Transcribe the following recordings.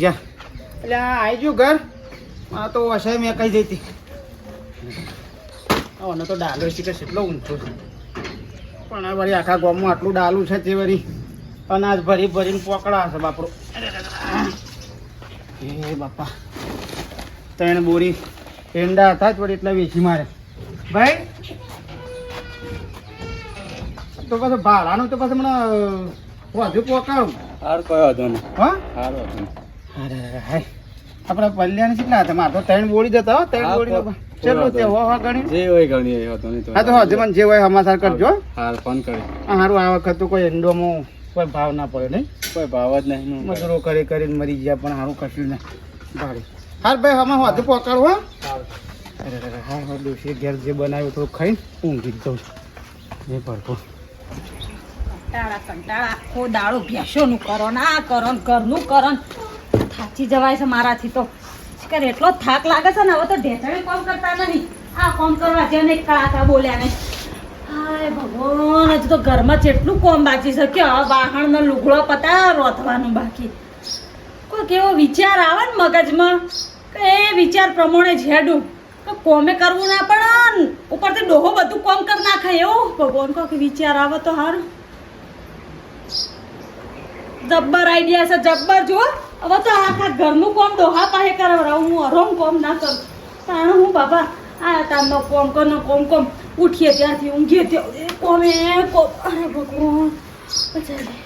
જા એટલે આવી ગયું ઘર આ તો વસાય મેં કહી જતી અને તો ડાલો છે કે કેટલો ઊંચો છે પણ આ વળી આખા ગામમાં આટલું ડાલું છે તે વળી અનાજ ભરી ભરીને પકડા છે બાપરો એ બાપા ત્રણ બોરી એંડા હતા જ વળી એટલે વેચી મારે ભાઈ તો પાછું ભાડાનું તો પાછું મને વધુ પકાવું હાર કયો હતો ને હા સારું હતું અરે હાય આપણા પલ્યાને કેટલા હતા મારે તો ત્રણ બોડી જતા હો ત્રણ બોડી ચલો તે હો ગણી જે હોય ગણી એ હતો નહીં તો હા તો હજુ મને જે હોય સમાચાર કરજો હાર ફોન કરી સારું આ વખત તો કોઈ એંડોમાં કોઈ ભાવ ના પડે નહીં કોઈ ભાવ જ નહીં મજૂરો કરી કરીને મરી ગયા પણ સારું કશું નહીં ભાડે હાર ભાઈ હમણાં વધુ પકડો હા અરે હા હા ડોસી ઘેર જે બનાવ્યું થોડું ખાઈને ઊંઘી જ જાઉં એ ભરપૂર કંટાળા આખો દાડો ભેંસોનું કરો ને આ કરો ને ઘરનું કરો ને થાચી જવાય છે મારાથી તો શિકાર એટલો થાક લાગે છે ને હવે તો ઢેચણે કામ કરતા નહીં આ કામ કરવા જે ને કળાકા બોલ્યા ને હાય ભગવાન હજુ તો ઘરમાં જેટલું કોમ બાકી છે કે વાહણનો લુગડો પતા રોધવાનું બાકી કોઈ કેવો વિચાર આવે ને મગજમાં કે એ વિચાર પ્રમાણે ઝેડું કે કોમે કરવું ના પડે ઉપરથી ડોહો બધું કોમ કરી નાખે એવું ભગવાન કોઈ વિચાર આવે તો સારું જબ્બર આઈડિયા છે જબ્બર જો હવે તો આખા ઘરનું કોમ ડોહા પાસે કરાવરાવું હું હરોમ કોમ ના કરું કારણ હું બાબા આ તારનો કોમ કરનો કોમ કોમ ઉઠીએ ત્યાંથી ઊંઘીએ ત્યાં કોમે કોમ અરે ભગવાન બચારી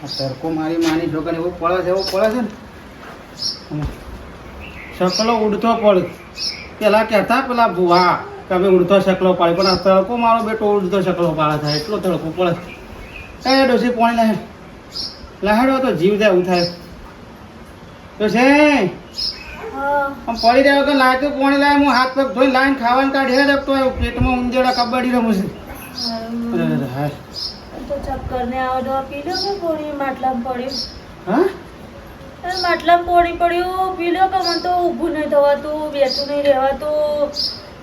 તડકો મારી માની છોકરાને એવું પડે છે ને શકલો ઉડતો પડે પેલા કહેતા પેલા ભૂવા કે અમે ઉડતો શકલો પાડે પણ આ તડકો મારો બેટો ઉડતો શકલો પાડે થાય એટલો તડકો પડે કઈ ડોસી પાણી લહેડો તો જીવ જાય એવું થાય તો છે પડી રહ્યો કે લાયતું પાણી લાય હું હાથ પગ ધોઈ લાઈન ખાવાનું કાઢી તો પેટમાં ઊંજેડા કબડ્ડી રમું છું હા તો ચક્કર ને આવો પી લો કે પોણી માટલામાં પડ્યું હા માટલામાં પોણી પડ્યું પી લો કે મને તો ઊભું નહીં થવાતું બેઠું નહીં રહેવાતું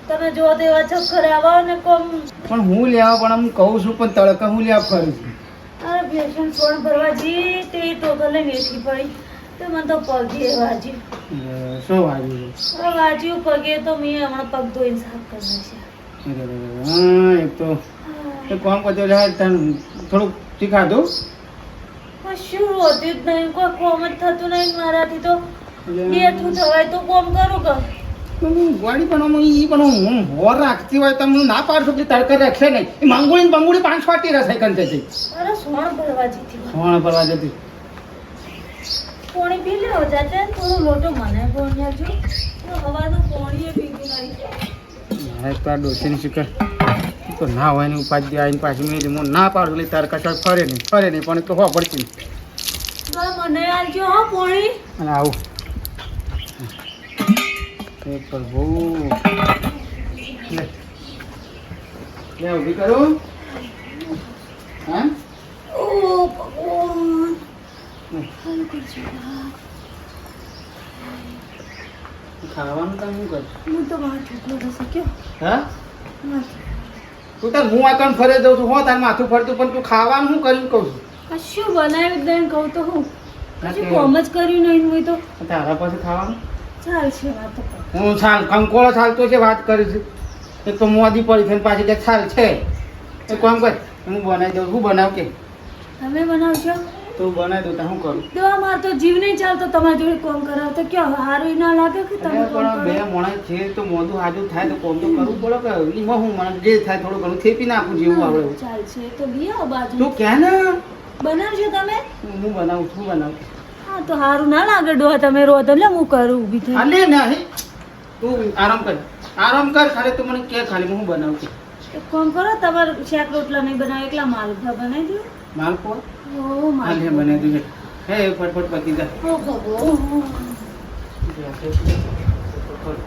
તમે જો તો એવા ચક્કર આવો ને કોમ પણ હું લેવા પણ આમ કહું છું પણ તડકા હું લેવા ફરું છું અરે ભેસણ સોણ ભરવા જી તે ટોકલે વેચી પડી તો મને તો પગે વાજ્યું શું વાગ્યું વાજ્યું પગે તો મેં હમણાં પગ ધોઈને સાફ કરી નાખ્યા હા એક તો કોમ કરજો થોડુંક શીખાતું શું હોતું જ નહીં કોઈ કોમ જ થતું નહીં મારાથી તો બેઠું થવાય તો કોમ કરું કે ગાડી પણ ઈ પણ હું હોર રાખતી હોય તો હું ના પાડશો કે તડકા રાખશે નહીં એ મંગોળી બંગોળી 5 વાટી રસાઈ કંતે છે અરે સોણ ભરવા જતી સોણ ભરવા જતી પોણી પી લ્યો જાતે થોડું લોટો મને પોણી આવજો હવાનું પોણી પીવું નહીં હા તો આ ડોસીની શિકાર તો ના હોય ને ઉપાધિ આવીને પાછી મેં હું ના પાડું એટલે તડકા ચાલ ફરે નહીં પણ તો હો પડતી મને આવજો હો પોણી અને આવું પ્રભુ લે ઉભી કરું હા ઓ ભગવાન ખાવાનું કામ શું કર હું તો બહાર ઠેકલો રસી કયો હા તું તાર હું આ કામ ફરે જઉં છું હો તાર માથું ફરતું પણ તું ખાવાનું શું કર્યું કહું છું કશું બનાવ્યું દઈને કહું તો હું કશું કોમ જ કર્યું નહીં હોય તો તારા પાસે ખાવાનું ચાલશે વાતો હું છાલ કંકોળો ચાલતો છે વાત કરી છે એક તો મોદી પડી છે પાછી કે છાલ છે એ કોમ કર હું બનાવી દઉં હું બનાવ કે તમે બનાવશો તું બનાવી દઉં તો શું કરું દેવા માર તો જીવ નહીં ચાલતો તમારી જોડે કોમ કરાવ તો ક્યાં હારું ના લાગે કે તમે કોમ પણ બે કરો માણસ છે તો મોઢું હાજુ થાય તો કોમ તો કરવું પડે કે એમાં હું મને જે થાય થોડું ઘણું થેપી નાખું જેવું આવડે ચાલશે તો લઈ આવો બાજુ તું ક્યાં ને બનાવજો તમે હું બનાવું છું બનાવું હા તો હારું ના લાગે ડોહા તમે રો તો લે હું કરું ઊભી થઈ અલે નહીં તું આરામ કર ખાલી તું મને કે ખાલી હું બનાવું છું એક કામ કરો તમારે શાક રોટલા નહીં બનાવે એકલા માલભા બનાવી દો માલપો ઓ હાલે માલભા બનાવી દીધું હે ફટફટ પતી જા ઓ ભગવાન ફટફટ.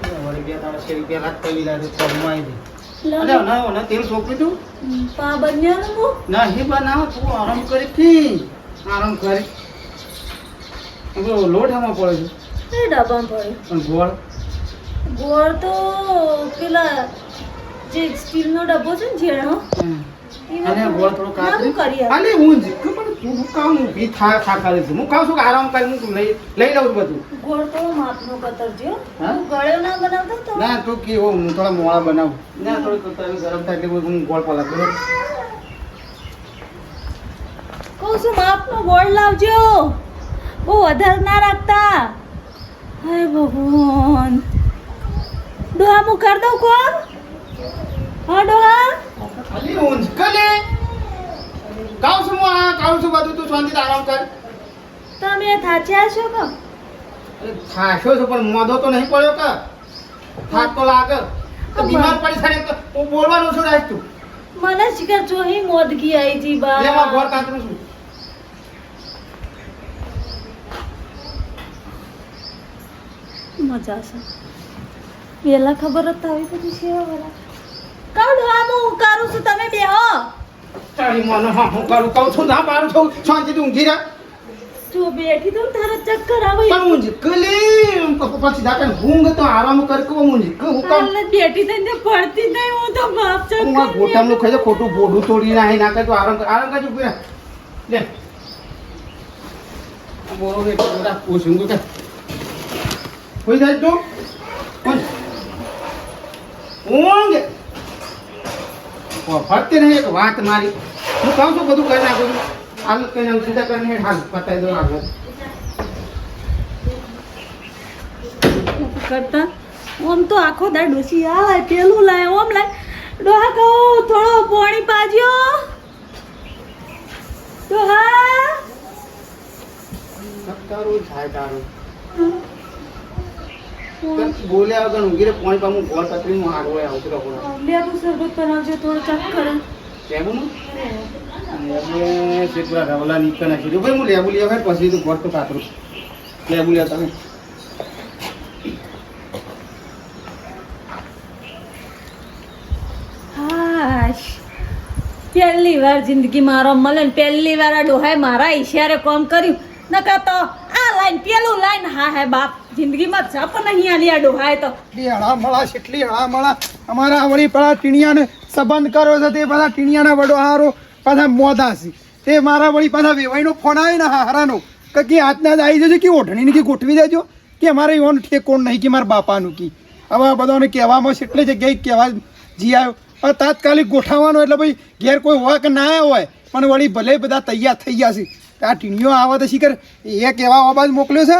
વળી બે દાડા શેરી પહેલા જ કરી લાગે પગમાં આવી લો. અરે ના તેલ સોંપ્યું તું પા બન્યાનું હું નહીં બનાવ તું આરામ કરી કી આરામ કરી હવે લોટ આમાં પડે છે એ ડબ્બામાં પડ્યું. પણ ગોળ ગોળ તો પેલા જે સ્ટીલનો ડબ્બો છે ને ઝેરનો અને ગોળ થોડો કાચરી કરી અલે હું જ પણ તું કામ ઊભી થા કરે છે હું કામ છું કે આરામ કરી હું લઈ લઈ લઉં છું બધું ગોળ તો માપનો કતરજો. હા? તું ગળ્યો ના બનાવતો તો ના તું કી હું થોડા મોળા બનાવું ના થોડું તવી ગરમ થાય એટલે હું ગોળ પલા કરું કહું છું માપનો ગોળ લાવજો. બહુ વધારે ના રાખતા. હાય ભગવાન. ડોહા હું કરી દઉં કોણ? હા ડોહા અલી હું જ કલે કાવ છું હું આ કાવ છું બધું તું શાંતિથી આરામ કર તમે થાચ્યા છો કે અરે થાશો છો પણ મોદો તો નહીં પડ્યો કે થાક તો લાગે તો બીમાર પડી થાય તો હું બોલવાનું છું રાખ તું મને શિખર જોઈ મોદગી આવી જી બા લેવા ગોળ કાતરું છું મજા છે પેલા ખબર જ આવી બધી સેવા વાળા કાઢો આમ હું કરું છું તમે બેહો તારી મને હા હું કરું કહું છું ના પાડું છું શાંતિથી ઊંઘી રહે જો બેઠી તો તારા ચક્કર આવે પણ હું જ કલે પછી દાટે ઊંઘ તો આરામ કર કે હું જ હું કામ હાલ બેઠી થઈને પડતી નહીં હું તો બાપ હું આ ગોટામનું ખાઈ જાઉં, ખોટું બોડું તોડી ના કરે તો આરામ કરજો ઉભી રહે. લે આ બોરો રે બધા પૂછું કે કોઈ જાય તું ઊંઘ ફરતી નહીં એક વાત મારી હું કહું છું બધું કરી નાખું છું હાલ કઈ નાખું સીધા કરીને હાલ પતાવી દો આગળ કરતા ઓમ તો આખો દા ડોસી આ લાય પેલું લાય ઓમ લાય ડોહા કહો થોડો પાણી પાજો ડોહા તારું થાય તારું બોલ્યા વગર ઊંઘી રે પોણી પામું ગોળ પતરી હું આગળ આવતો રહું લેબુ શરબત બનાવજો થોડો ચક્કર લેબુ નું લેબુ છે પૂરા રવલા નીકળ નાખી દો ભાઈ હું લેબુ લેવા પછી તું ગોળ તો કાતરું લેબુ લેતા તમે હાશ પહેલી વાર જિંદગી મારો મળે ને પહેલી વાર આ ડોહાએ મારા ઈશારે કામ કર્યું નકા તો આ લાઈન પેલું લાઈન હા હે બાપ જિંદગીમાં છપ નહીં આલી આ ડોહાએ તો હળામળા કેટલી હળામળા અમારા વળી પેલા ટીણિયાને સંબંધ કર્યો છે તે બધા ટીણિયાના વડો હારો પાછા મોદા છે તે મારા વળી પાછા વેવાઈનો ફોન આવે ને હારાનો કે હાથના જ આવી જજો કે ઓઢણીને કે ગોઠવી દેજો કે અમારે એવાનું ઠેકોણ નહીં કે મારા બાપાનું કી હવે આ બધાને કહેવામાં છે એટલે જગ્યાએ કહેવા જી આવ્યો હવે તાત્કાલિક ગોઠવવાનો એટલે ભાઈ ઘેર કોઈ હોય કે ના હોય પણ વળી ભલે બધા તૈયાર થઈ ગયા છે આ ટીણીઓ આવે તો શીખર એ કહેવા અવાજ મોકલ્યો છે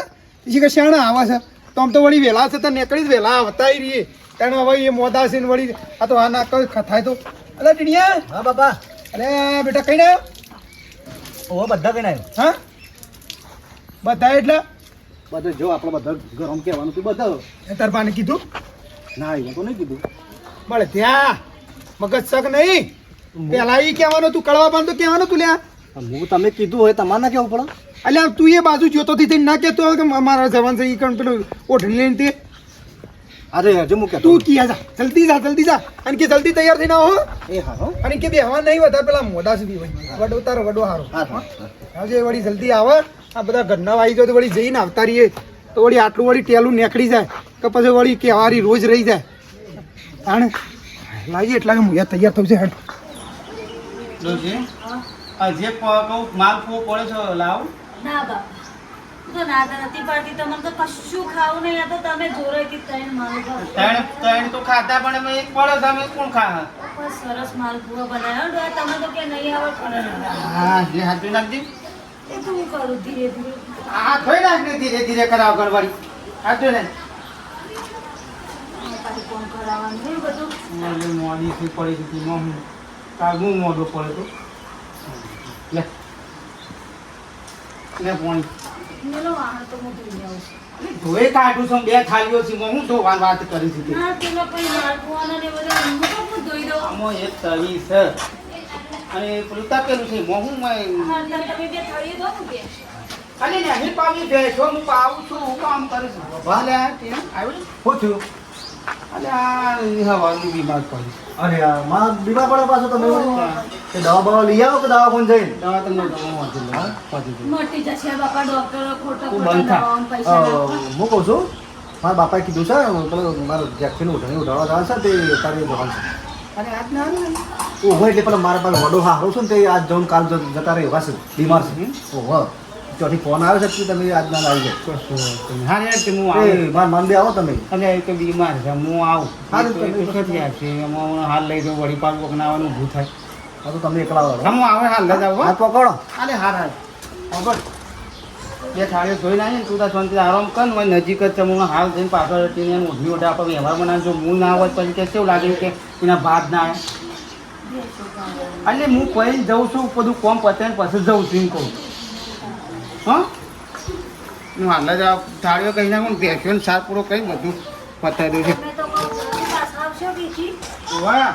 શીખર શાણા આવે છે તો આમ તો વળી વહેલા છે તો નીકળી જ વહેલા આવતા રહીએ કારણ હવે એ મોદા છે ને વળી આ તો આ ના કઈ થાય તો અરે ટીણિયા હા બાપા અરે બેટા કઈ ના ઓ બધા કઈ આવ્યો હા બધા એટલે બધું જો આપણે બધા ગરમ કહેવાનું તું બધા તાર બાને કીધું ના એવું તો નહીં કીધું મળે ત્યાં મગજ શક નહીં પેલા એ કહેવાનું તું કળવા બાંધ તો કહેવાનું તું લ્યા હું તમે કીધું હોય તમારે ના કેવું પડે અલ્યા તું એ બાજુ જોતો થી ના કહેતો હોય કે મારા જવાન છે એ કણ પેલું ઓઢણી લઈને તે અરે હજુ હું કહેતો તું કિયા જા જલ્દી જા અને કે જલ્દી તૈયાર થઈને આવો એ હા હો અને કે બેહવા નહીં વધારે પેલા મોઢા સુધી હોય વડો તારો વડો હારો હા હા આજે વળી જલ્દી આવે આ બધા ઘરના આવી જાય તો વળી જઈને આવતા રહીએ તો વળી આટલું વળી ટેલું નીકળી જાય કે પછી વળી કહેવારી રોજ રહી જાય તાણે લાવીએ એટલા કે હું તૈયાર થવું છે હેડ ડોશી આ જે કહું માલ ફૂવો પડે છે લાવ ના બાપ હું તો ના નથી પાડતી તમને તો કશું ખાવું નહીં આ તો તમે જોરેથી ત્રણ માલપુઆ ત્રણ તો ખાધા પણ એમાં એક પડે છે અમે કોણ ખા બસ સરસ માલપુઆ બનાવ્યો ડોહા તમે તો કે નહીં આવે પણ હા જે હાથ ધોઈ નાખજી એ તો હું કરું ધીરે ધીરે આ ધોઈ નાખ ને ધીરે ધીરે કરાવ ગણવાડી હાથ ધોઈ નાખ પાછી કોણ કરાવવાનું નહીં બધું મોડી થી પડી હતી હું કાગું મોઢું પડે તો લે લે પાણી મેલો વાહન તો હું ધોઈ આવું છું ધોઈ કાઢું છું બે થાળીઓ છે હું ધોવાની વાત કરી છે ના પેલા પછી માલપુઆના ને બધા હું તો હું ધોઈ દઉં આમાં એક તવી છે અને પેલું તપેલું છે હું હા તમે બે થાળીઓ દો ને બે ખાલી ને અહીં પાવી બેસો હું પાવું છું હું કામ કરું છું ભલે આવ્યું હું થયું અરે આ હવાનું બીમાર પડી. અરે યાર માં બીમાર પડે પાછો તમે તે દવા બવા લઈ આવો કે દવાખાને જઈને દવા તમને દવા વાંચી લો. વાંચી લો. મોટી જશે બાપા ડોક્ટરો ખોટા તું ખોટા બંધ થા. દવાઓને પૈસા નાખવા. હું કહું છું મારા બાપાએ કીધું છે પેલો મારો જેક્સીન ઉઠાડવા જવાનું છે તે તારી દુકાન છે અરે આજ ના આવે ને. ઓહો એટલે પેલા મારા પાસે વડો હારો છે ને તે આજ જઈને કાલ જતા રહે એવા છે બીમાર છે ઓહો ચોથી ફોન આવ્યો છે કે તમે આજ ના આવી જાઓ કશું વાંધો નહીં. હા યાર તે હું એ આવું. મારા માન બે આવો તમે અને એ તો બીમાર છે હું આવું. હા, એ તો તો તમે એક જ યાર છે એમાં હું હાલ લઈ જાઉં વળી પાછું કોકને આવવાનું ઊભું થાય. હા તો તમે એકલા હા, વાળો હું આવે હાલ જ આવું. હાથ પકડો અરે હાર હાર ખબર બે થાળીઓ જોઈને આવીને તું તાર શાંતિ આરામ કર ને મારી નજીક જ છે હું હાલ જઈને પાછળ હટીને એને ઓઢી ઓઢા આપણે વ્યવહાર બનાવ જો હું ના હોય પછી કે કેવું લાગે કે એના ભાત ના આવે એટલે હું કોઈ જઉં છું બધું કોમ પતે ને પછી જઉં છું એમ કહું હા હું હાલ જ આ થાળીઓ કહી નાખું ને બેસ્યો ને સાર પૂરો કહી બધું પતાવી દઉં છું. તમે તો કહો છો, પાછા આવશો બીજી. વાહ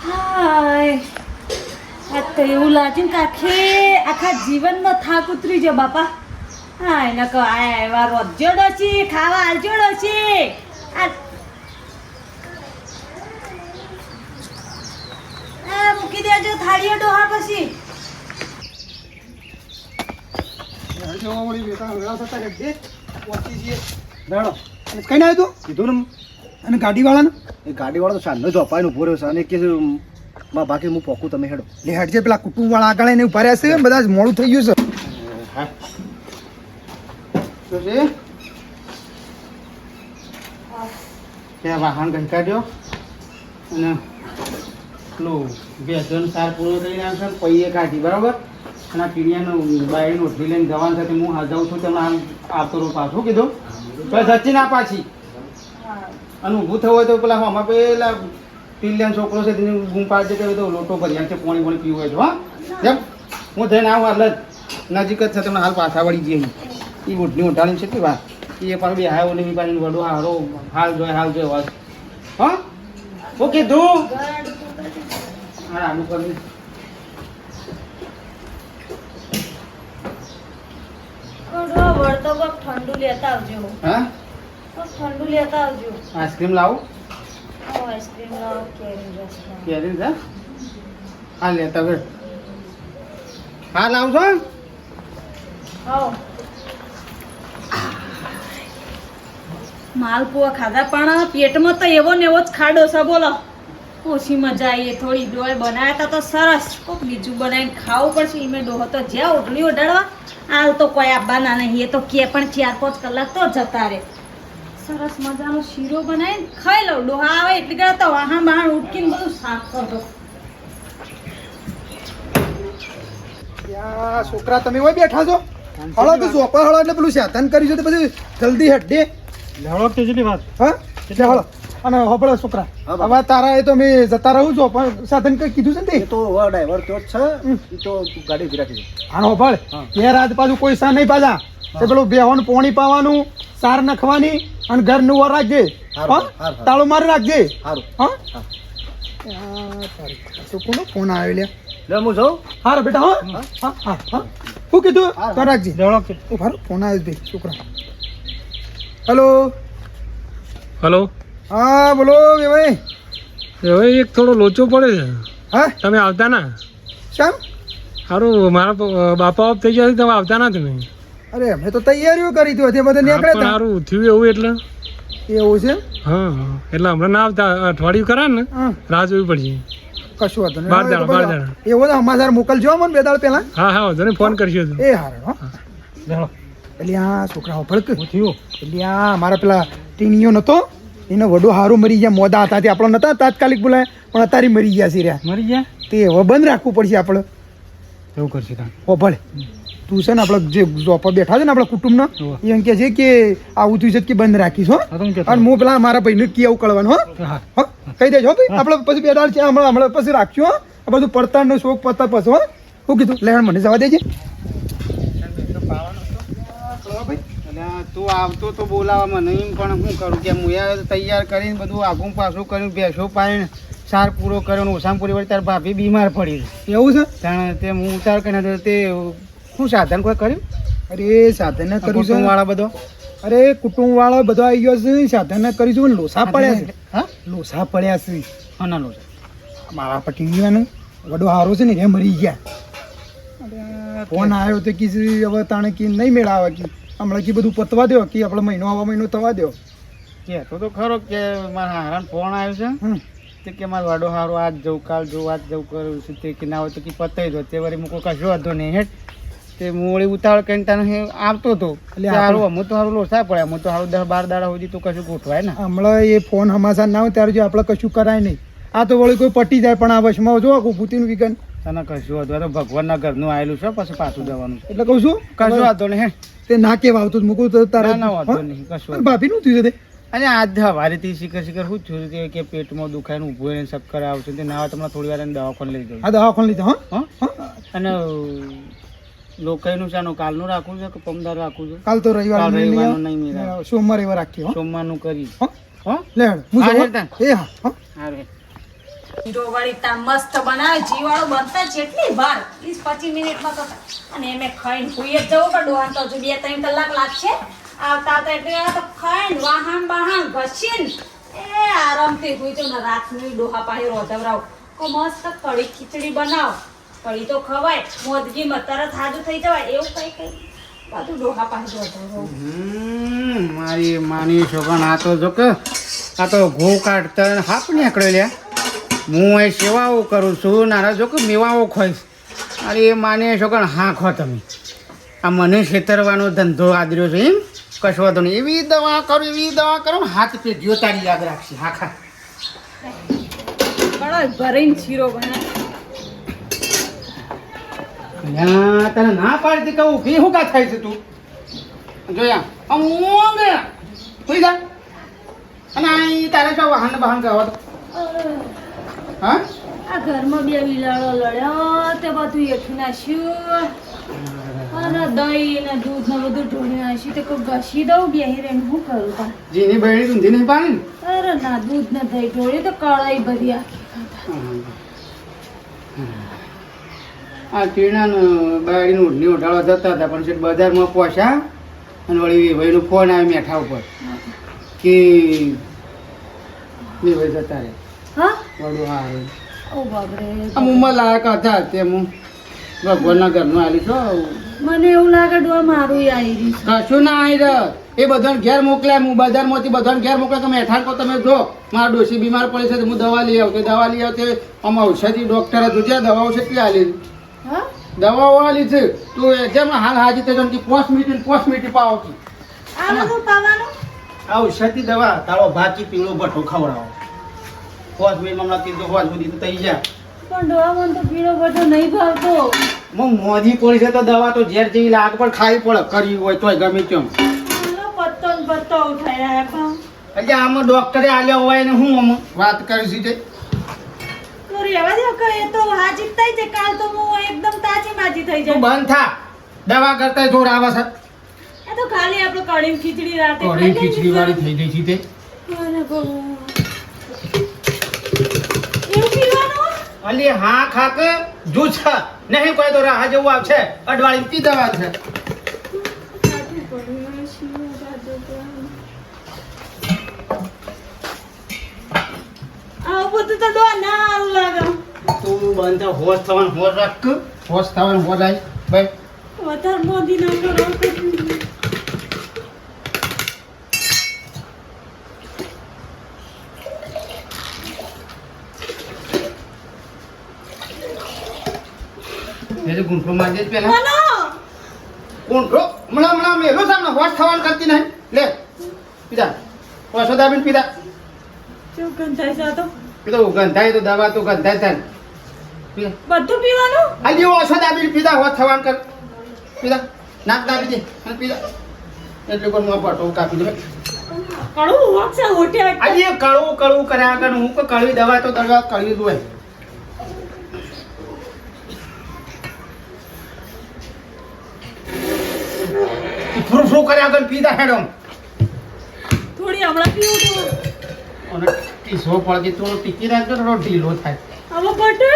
હાય આ તો એવું લાગ્યું કે આખા જીવનનો થાક ઉતરી ગયો બાપા. હા એને કહો આ એવા રોજ્યો ડોસી ખાવા આલજો ડોસી. આ મૂકી દેજો થાળીઓ ડોહા પછી. કઈ ના આવ્યું કીધું ને અને ગાડી વાળાને એ ગાડીવાળો તો સાંજનો જોપાઈને ઉભો રહ્યો છે અને કે માં બાકી હું પોકું તમે હેડો લે હટજે પેલા કુટુંબ વાળા આગળ એને ઉભા રહ્યા છે બધા જ મોડું થઈ ગયું છે. હા શું છે ત્યાં વાહન ગઈ કાઢ્યો અને પેલું બેસન સાર પૂરો થઈને આવશે ને પૈયે કાઢી બરાબર અને આ પીડિયાનું બાયનું ઓઢી લઈને જવાનું સાથે હું હા જાઉં છું તેમને આમ આવતો રહું પાછું કીધું તો સચી ના પાછી અને ઊભું થવું હોય તો પેલા આમાં પેલા પિલ્લાનો છોકરો છે તેને બૂમ પાડી દેતો હોય તો લોટો ભરી છે પાણી પાણી પીવું હોય તો હા જેમ હું થઈને આવું એટલે જ નજીક જ છે તમને હાલ પાછા વળી જઈએ એ ઓઢની ઉઠાડીને છે કે વાત એ પણ બે હાવ ને પાડીને વડો હારો હાલ જોય વાત હા હું કીધું હા આનું કરી વળતો કોક ઠંડુ લેતા આવજો. હા કોક ઠંડુ લેતા આવજો. આઈસ્ક્રીમ લાવું આઈસ્ક્રીમ લાવો, કેરી રસ લાવો. કેરી છે હા લેતા હવે હા લાવશો આવો. માલપુઆ ખાધા પણ પેટમાં તો એવો ને એવો જ ખાડો છે બોલો. ઓછી મજા આવી થોડી ડોય બનાવ્યા હતા તો સરસ. કોક બીજું બનાવીને ખાવું પડશે. એમે ડોહો તો જ્યાં ઓઢણી ઓઢાડવા હાલ તો કોઈ આપવાના નહીં. એ તો કે પણ 4-5 કલાક તો જતા રહે. સરસ મજાનો શીરો બનાવીને ખાઈ લઉં. ડોહા આવે એટલે કે તો વાહણ બહાણ ઉઠકીને બધું સાફ કરતો. ત્યાં છોકરા તમે હોય બેઠા છો હળો તો સોપા હળો એટલે પેલું સાધન કર્યું છે તો પછી જલ્દી હટે લેવડો કેટલી વાત હા એટલે હળો અને હોબળો છોકરા હા, બાપા. હવે તારા એ તો મેં જતા રહું છું પણ સાધન કઈ કીધું છે ને એ તે તો ડ્રાઈવર તો જ છે એ તો ગાડી ઉભી રાખી છે હા હોબળ હા. ઘેર આજ પાછું કોઈ સા નહીં પાછા તે પેલું બેહોન પોણી પાવાનું સાર નખવાની અને ઘરનું વર રાખજે હારું, હા હારું. તાળું મારી રાખજે સારું હા હા. શું કોનો ફોન આવ્યો લે લે હું જાઉં હા બેટા હા હા હા હા શું કીધું હા. તો રાખજે ઓ ભારો ફોન આવ્યો ભાઈ છોકરા હેલો હલો હા બોલો ભાઈ હવે એક થોડો લોચો પડે છે હા તમે આવતા ના શ્યામ સારું મારા બાપા ઓફ થઈ ગયા છે તમે આવતા ના તમે અરે અમે તો તૈયારીઓ કરી હતી તે બધે હા, નીકળ્યા પણ હતા સારું થયું એવું એટલે એવું છે હા હા. એટલે હમણાં ના આવતા અઠવાડિયું કરા ને હા રાહ જોવી પડશે કશું હતું બાર દાડા. એવો તો સમાચાર મોકલજો મને 2 દાડા પહેલા હા હા વાંધો નહીં ફોન કરશું તો એ હારે હો એટલે આ છોકરાઓ ભડક થયું એટલે આ અમારા પેલા ટીણીઓ નતો એનો વડો હારું મરી ગયા મોદા હતા તે આપણો નતા તાત્કાલિક બોલાય પણ અત્યારે મરી ગયા છે રહ્યા મરી ગયા તે હવે બંધ રાખવું પડશે આપણે એવું કરશે તાણ હો ભલે તું છે ને આપણે જે જોપા બેઠા છે ને આપણા કુટુંબનો એ એમ કે છે કે આવું થયું છે કે બંધ રાખીશ હો હા, તો હું કહેતો. અને હું પેલા મારા ભાઈને કે આવું કળવાનું હો હા હો કહી દેજો હો ભાઈ આપણે પછી 2 દાડા છે હમણાં પછી રાખશું હો આ બધું પડતાળનો શોખ પતા પછી હો શું કીધું લેણ મને જવા દેજે એટલે તું આવતો તો બોલાવવા મને એમ પણ શું કરું કે હું યાર તૈયાર કરીને બધું આગું પાછું કરીને ભેંસો પાડીને સાર પૂરો કર્યો ને ઓસામ પૂરી વળી તાર ભાભી બીમાર પડી એવું છે તાણે તે હું ઉતાર કરીને તે શું સાધન કોઈ કર્યું અરે સાધન કર્યું છે વાળા બધો અરે કુટુંબ વાળો બધો આવી ગયો છે સાધન કર્યું છે લોસા પડ્યા છે હા લોસા પડ્યા છે હા લો મારા પટીવાનું વડો હારો છે ને એ મરી ગયા ફોન આવ્યો તો કીધું હવે તાણે કી નહીં મેળાવે કે હમણાં કી બધું પતવા દો કે આપણે મહિનો આવા મહિનો થવા દો કહેતો તો ખરો કે મારા હારાને ફોન આવ્યો છે હમ તે કે મારો વાડો હારો આજ જવું કાલ જવું આજ જવું કરું છું તે કે ના હોય તો કે પતાવી દો તે વળી મૂકો કશો વાંધો નહીં હેઠ તે મૂળી ઉતાવળ કરીને તને આવતો હતો એટલે એટલે હારું અમુક તો હારું લોસા પડ્યા અમુક તો હારું 10-12 દાડા સુધી તો કશું ગોઠવાય ને હમણાં એ ફોન હમાસા ના હોય ત્યારે જો આપણે કશું કરાય નહીં આ તો વળી કોઈ પટી જાય પણ આ વશમાં જો કુપુતીનું વિકન તને કશું વાંધો તો ભગવાનના ઘરનું આવેલું છે પછી પાછું જવાનું છે એટલે કહું છું કશું વાંધો નહીં હેઠ તે ના કેવા આવતું મૂકું તો તારા ના વાંધો નહીં કશું વાંધો ભાભી નું થયું છે તે અને આજ હવારેથી શીખર શીખર શું થયું તે કે પેટમાં દુખાય ને ઊભું રહીને ચક્કર આવશે તે ના હોય તમને થોડી વાર એને દવાખાને લઈ જવું આ દવાખાને લીધા હા હા અને લોકાઈનું શાનું કાલનું રાખવું છે કે પમદાર રાખવું છે કાલ તો રવિવાર કાલ રવિવારનું નહીં મેળાવે. સોમવાર એવા રાખીએ હો સોમવારનું કરી હો હો લે હેડ, હું હા, જઉં, હેડ તાન. એ હા હો હારે જો વળી તા મસ્ત બનાવે જીવાળો બનતા જેટલી વાર 20-25 મિનિટમાં તો અને એમે ખાઈને હુઈ જ જવું કે ડોહાન તો હજુ 2-3 કલાક લાગશે આવતા આવતા એટલે આ તો ખાઈને વાહણ બાહણ ઘસીને એ આરામથી હુઈ જવું ને રાતની ડોહા પાસે રોધવરાવ કો મસ્ત કઢી ખીચડી બનાવ કઢી તો ખવાય મોદગીમાં તરત હાજુ થઈ જવાય એવું કઈ કઈ બધું ડોહા પાસે રોધવરાવ મારી માની છોકરા આ તો જો કે આ તો ઘઉં કાઢતા હાપ નીકળ્યો લ્યા હું અહીં સેવાઓ કરું છું નાના જો કે મેવાઓ ખોઈશ અરે માની છોકરા હા ખો તમે આ મને છેતરવાનો ધંધો આદર્યો છે એમ કશો વાંધો નહીં એવી દવા કરો હાથ પે જો તારી યાદ રાખશે હા ખા કડક ભરીને શીરો બનાવ અહીંયા તને ના પાડતી કહું કે શું કા થાય છે તું જોયા આમ ઊંઘ સુઈ જા અને અહીં તારે શું વાહન બહાન કરવા તો હા આ ઘરમાં બે બિલાડો લડ્યો તે બધું એઠું નાખ્યું અને દહીં ને દૂધ ને બધું ઢોળી નાખ્યું તે કોઈ ઘસી દઉં બેહી રહીને શું કરું તા જીની બહેણી ઊંધી નહીં પાડે ને અરે ના દૂધ ને દહીં ઢોળી તો કળાઈ બધી આખી આ ટીણાનું બાયડીનું ઊંધની ઉઠાડવા જતા હતા પણ છેક બજારમાં પહોંચ્યા અને વળી ભાઈનો ફોન આવ્યો મેઠા ઉપર કે બે ભાઈ જતા રહે હા વડું હા ઓ બાપરે આમ ઉંમર લાયક હતા તે હું ભગવાનના ઘરનું આવેલું છું મને એવું લાગે ડોહા મારું આવી રહ્યું કશું ના આવી રહ્યો એ બધાને ઘેર મોકલ્યા હું બજારમાંથી બધાને ઘેર મોકલ્યા તમે હેઠાણ કહો તમે જો મારા ડોશી બીમાર પડે છે તો હું દવા લઈ આવું દવા લઈ આવતે આમ ઔષધિ ડૉક્ટરે જોજ્યા દવાઓ છે કેટલી આલી હા દવાઓ આલી છે તું જેમ હાલ હાજી થઈ જાવ પોસ્ટ મીટી પાવો છે આ બધું પાવાનું ઔષધિ દવા તાળો ભાચી પીળો ભઠ્ઠો ખવડાવો પોસ્ટ મિનિટમાં હમણાં કીધું હોત સુધી થઈ જાય પણ ડોહા મને તો પીળો બધો નહીં ભાવતો હું મોદી પડી છે તો દવા તો ઝેર જેવી લાગ પણ ખાવી પડે કરવી હોય તોય ગમે તેમ મને પત્તો ને પત્તો ઉઠાઈ રહ્યા પણ એટલે આમાં ડોક્ટરે આલ્યા હોય ને હું આમાં વાત કરીશ તે તો રેવા દે કે એ તો હાજી થઈ જાય કાલ તો હું એકદમ તાજી માજી થઈ તું જાય બંધ થા દવા કરતા જોર આવે છે એ તો ખાલી આપણે કઢી ખીચડી રાતે કોરી ખીચડી વાળી થઈ ગઈ છે તે અરે ભગવાન. એવું પીવાનું અલી હા ખાક જૂસ છે નહીં કોઈ તો રાહ જેવું આવશે અડવાળી પી દવા છે સાચું પડ્યું શિવ રાજો આવું બધું તો ડો ના સારું લાગે તું બંધ થા હોશ થવાનું હોશ રાખ હોશ થવાનું હોશ આય ભાઈ વધારે મોદી ના કરો એટલે ગુંઠો મારજે પેલા મનો ગુંઠો હમણાં મેલો સામે હોશ થવાનું કરતી નહીં લે પીધા ઓછો દાબીને પીધા શું ગંધાય છે આ તો પીધો ગંધાય તો દવા તો ગંધાય થાય પીધા બધું પીવાનું આજે ઓછો દાબીને પીધા હોશ થવાનું કર પીધા નાક દાબી દે અને પીધા એટલે કોઈ મોં પટો કાપી દે કડવું વાગશે હોઠે આજે કળવું કર્યા આગળ હું કે કળવી દવા તો દવા કળવી જ હોય ફ્રૂ ફ્રૂ કર્યા આગળ પીધા હેડો થોડી હમણાં પીવું તો અને ટીસો પડતી થોડો ટીકી રાખજો થોડો ઢીલો થાય હવે બટે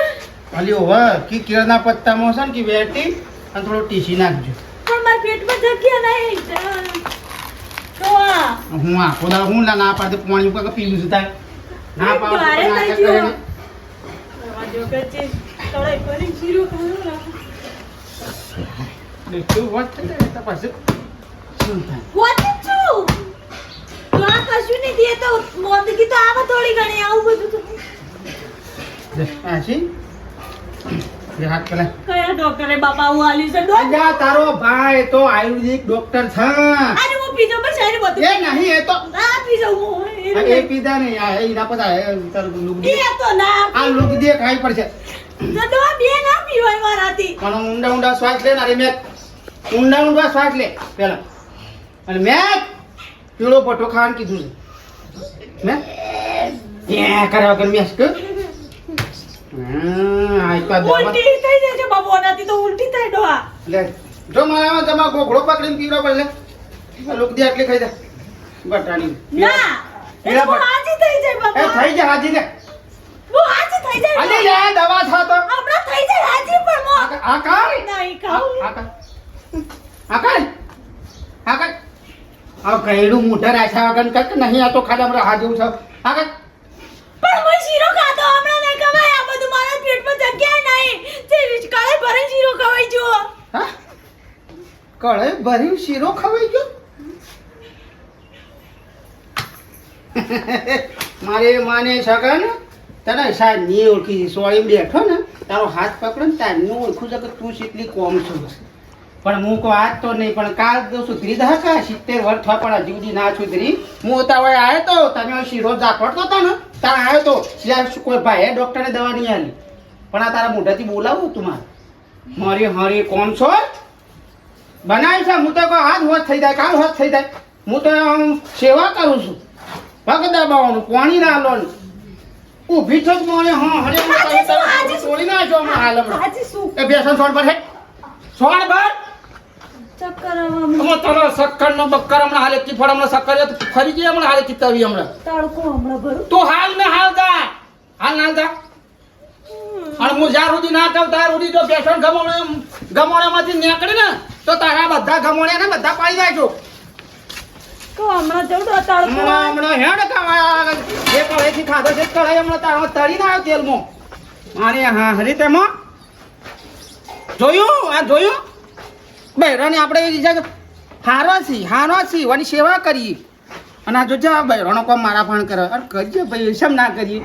અલી હવે કી કેળના પત્તામાં છે ને કે વેટી અને થોડો ટીસી નાખજો પણ મારા પેટમાં જગ્યા નહીં તો આ હું આખો દાડો હું ના પાડે પાણી ઉપર પીવું છું તાર ના પાડે ભારે તો નાટક થઈ કરે ગયો. ને. જો કચ્ચે તળાઈ કરી જીરું ખાવાનું રાખો. દેખતું વાત થઈ જાય તો પછી શું થાય? હોતી જ છું. તો આ કશું નહીં દે તો મોદગી તો આવા થોડી ઘણી આવું બધું તો લે, આશી જે હાથ પેલા કયા ડોક્ટરે બાપા આવું આલ્યું છે ડોક્ટર અલ્યા તારો ભાઈ તો આયુર્વેદિક ડોક્ટર છે અરે હું પીજો બસ આને બધું એ નહીં એ તો ના પીજો હું એ પીધા નહીં આ એના પતા તાર લુગડી એ તો ના આ લુગડી ખાઈ પડશે તો ડો બે ના પીવાય મારાથી પણ ઊંડા ઊંડા શ્વાસ લે ને અરે મેં ઊંડા ઊંડા શ્વાસ લે પેલા અને મેં પીળો પટ્ટો ખાવાનું કીધું છે મેં એ કર્યા વગર મેં કે ઉલટી થઈ જાય છે બાબુ આનાથી તો ઉલટી થાય ડોહા લે જો મારામાં તમારે ગોખડો પકડીને પીવડો પડે આ લુગડી આટલી ખાઈ જા બટાણી ના એ તો હું હાજી થઈ જાય એ બાબા થઈ જા હાજી લે હું હાજી થઈ જાય અલે યાર દવા થા તો હમણાં થઈ જાય હાજી પણ મો આ કાય નહીં ખાવું આ કઈડું મોઢા રાખ્યા વગર કઈક નહીં આ તો ખાલી હમણાં હાથ જેવું છે આગળ પણ હું શીરો ખાતો હમણાં નહીં ખવાય આ બધું મારા પેટમાં જગ્યા નહીં તે કાળે ભરે શીરો ખવાઈ જો હા કળે ભર્યું શીરો ખવાઈ ગયો મારે માને સગન તને સાહેબ ની ઓળખી સોળી બેઠો ને તારો હાથ પકડો ને તાર હું ઓળખું છે કે તું કેટલી કોમ છું પણ હું કોઈ આજ તો નહીં પણ કાલ તો સુધરી દા કા 70 વર્ષ થવા પણ હજી સુધી ના સુધરી હું તાવડે આવ્યો તો તમે શીરો ઝાપડતો હતો ને તાર આવ્યો તો ત્યાં કોઈ ભાઈએ ડૉક્ટરને દવા નહીં આલી પણ આ તારા મોઢાથી બોલાવું તું મારી હરી કોણ છો બનાવી છે હું તો કોઈ હાથ હોશ થઈ જાય કાલ હોશ થઈ જાય હું તો આમ સેવા કરું છું પગ દબાવવાનું પાણી ના આલવાનું ઊભી છો જ મને હા હરે છોડી ના જો હમણાં હાલ હમણાં હાજી શું એ બેસન સોડ પર હે સોડ પર ચક્કર હમણાં તારો શક્કર નો બક્કર હમણાં હાલે કી ફળ હમણાં શક્કર ફરી ગઈ હમણાં હાલે કી તવી હમણાં તડકો હમણાં ભરું તું હાલ ને હાલ જા હાલ ના જા અને હું જ્યાં સુધી ના કહું ત્યાં સુધી જો બેસન ગમોણામાંથી નીકળે ને તો તારા બધા ગમોણ્યા ને બધા પાડી જાય છો તો હમણાં જવું તો તડકો હમણાં હેડ કાવા જે કળાઈથી ખાધો છે કળાઈ હમણાં તારા તળી ના આવ્યો તેલમાં મારે હા હરી તેમાં જોયું બૈરાને આપણે હારો છી વાની સેવા કરીએ અને આ જોજે બૈરાનો કોમ મારા પણ કરે અરે કરીએ ભાઈ શમ ના કરીએ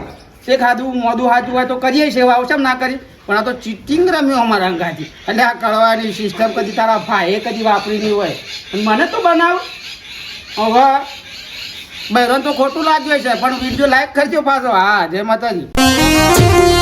તે ખાધું મોઢું હાથું હોય તો કરીએ સેવા શમ ના કરીએ પણ આ તો ચીટિંગ રમ્યો અમારા અંગાથી એટલે આ કળવાની સિસ્ટમ કદી તારા ભાઈએ કદી વાપરી નહીં હોય અને મને તો બનાવ હવે બૈરાને તો ખોટું લાગ્યું છે પણ વિડીયો લાઈક કરજો પાછો હા જય માતાજી